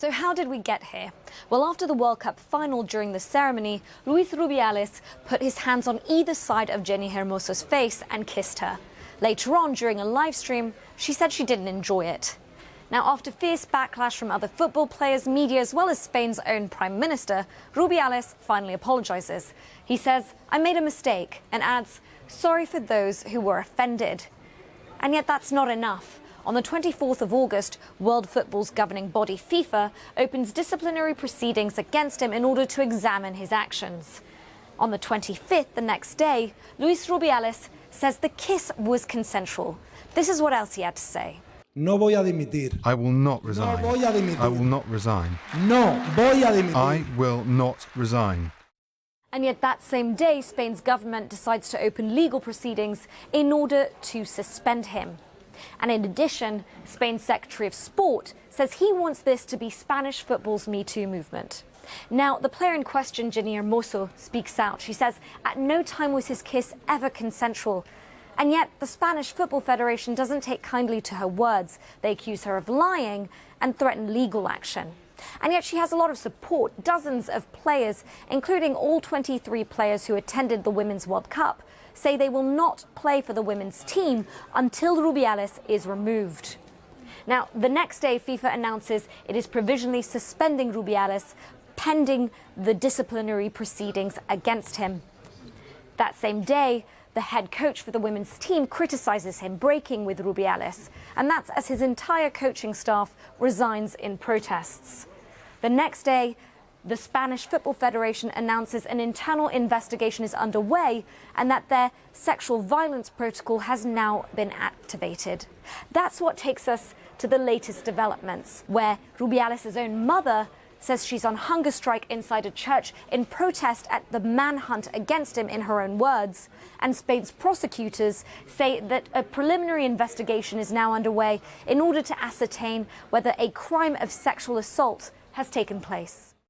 So how did we get here? Well, after the World Cup final during the ceremony, Luis Rubiales put his hands on either side of Jenny Hermoso's face and kissed her. Later on, during a live stream, she said she didn't enjoy it. Now, after fierce backlash from other football players, media, as well as Spain's own Prime Minister, Rubiales finally apologizes. He says, "I made a mistake," and adds, "Sorry for those who were offended." And yet that's not enough. On the 24th of August, World Football's governing body FIFA opens disciplinary proceedings against him in order to examine his actions. On the 25th, the next day, Luis Rubiales says the kiss was consensual. This is what else he had to say. No voy a dimitir. I will not resign. No voy a dimitir. I will not resign. No voy a dimitir. I will not resign. And yet that same day, Spain's government decides to open legal proceedings in order to suspend him. And in addition, Spain's Secretary of Sport says he wants this to be Spanish football's Me Too movement. Now, the player in question, Jenny Hermoso, speaks out. She says at no time was his kiss ever consensual. And yet the Spanish Football Federation doesn't take kindly to her words. They accuse her of lying and threaten legal action. And yet she has a lot of support. Dozens of players, including all 23 players who attended the Women's World Cup, say they will not play for the women's team until Rubiales is removed. Now, the next day, FIFA announces it is provisionally suspending Rubiales pending the disciplinary proceedings against him. That same day, the head coach for the women's team criticizes him breaking with Rubiales, and that's as his entire coaching staff resigns in protests. The next day, the Spanish Football Federation announces an internal investigation is underway and that their sexual violence protocol has now been activated. That's what takes us to the latest developments, where Rubiales' own mother says she's on hunger strike inside a church in protest at the manhunt against him, in her own words. And Spain's prosecutors say that a preliminary investigation is now underway in order to ascertain whether a crime of sexual assault has taken place.